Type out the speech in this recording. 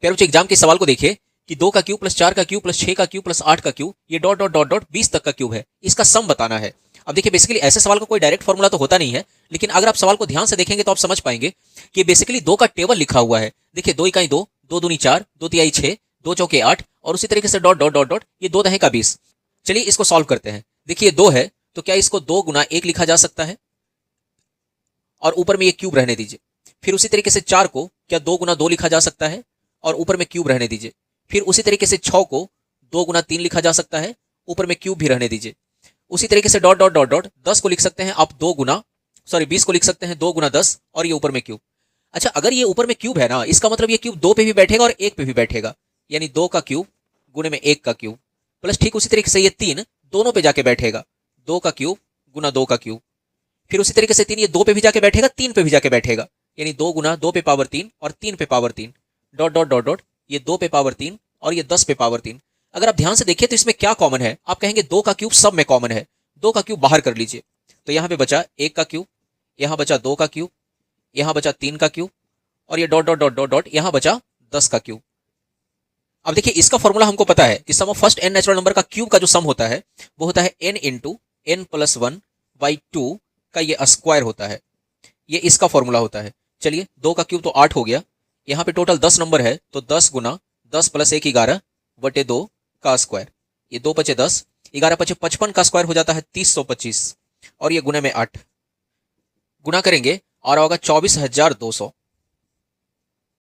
प्यारे बच्चों एग्जाम के सवाल को देखिए कि 2 का क्यूब प्लस 4 का क्यूब प्लस 6 का क्यूब प्लस 8 का क्यूब ये डॉट डॉट डॉट डॉट 20 तक का क्यूब है, इसका सम बताना है। अब देखिए बेसिकली ऐसे सवाल का कोई डायरेक्ट फॉर्मूला तो होता नहीं है, लेकिन अगर आप सवाल को ध्यान से देखेंगे तो आप समझ पाएंगे कि बेसिकली 2 का टेबल लिखा हुआ है। देखिए 2 इकाई 2, 2 दूनी 4, 2 तिहाई 6, 2 चौके 8 और उसी तरीके से डॉट डॉट डॉट डॉट ये 2 दहे का 20। चलिए इसको सॉल्व करते हैं। देखिए 2 है तो क्या इसको 2 गुना 1 लिखा जा सकता है और ऊपर में ये क्यूब रहने दीजिए। फिर उसी तरीके से 4 को क्या 2 गुना 2 लिखा जा सकता है और ऊपर में क्यूब रहने दीजिए। फिर उसी तरीके से 6 को 2 गुना 3 लिखा जा सकता है, ऊपर में क्यूब भी रहने दीजिए। उसी तरीके से डॉट डॉट डॉट डॉट 10 को लिख सकते हैं आप 20 को लिख सकते हैं 2 गुना 10 और ये ऊपर में क्यूब। अच्छा अगर ये ऊपर में क्यूब है ना, इसका मतलब ये क्यूब 2 पे भी बैठेगा और 1 पे भी बैठेगा, यानी 2 का क्यूब गुणे में 1 का क्यूब प्लस ठीक उसी तरीके से ये 3 दोनों पे जाके बैठेगा, 2 का क्यूब गुना 2 का क्यूब। फिर उसी तरीके से 3 ये 2 पे भी जाके बैठेगा, 3 पे भी जाके बैठेगा, यानी 2 गुना 2 पे पावर 3 और 3 पे power 3 dot dot dot dot ये 2 पे पावर 3 और ये 10 पे पावर 3। अगर आप ध्यान से देखिए तो इसमें क्या कॉमन है, आप कहेंगे 2 का क्यूब सब में कॉमन है। 2 का क्यूब बाहर कर लीजिए तो यहां पे बचा 1 का क्यूब, यहां बचा 2 का क्यूब, यहां बचा 3 का क्यूब और ये dot dot dot dot dot यहां बचा 10 का क्यूब। अब देखिए इसका फॉर्मूला हमको पता है कि sum of first n natural number का क्यूब का जो सम होता है वो होता है n into n plus 1 by 2 का ये स्क्वायर होता है। ये इसका फॉर्मूला होता है। चलिए 2 का क्यूब तो 8 हो गया, यहाँ पे टोटल 10 नंबर है तो 10 गुना 10 प्लस 1 11 बटे 2 का स्क्वायर, ये 2 पचे 10, 11 पचे 55 का स्क्वायर हो जाता है 3025 और ये गुने में 8 गुना करेंगे और होगा 24,200।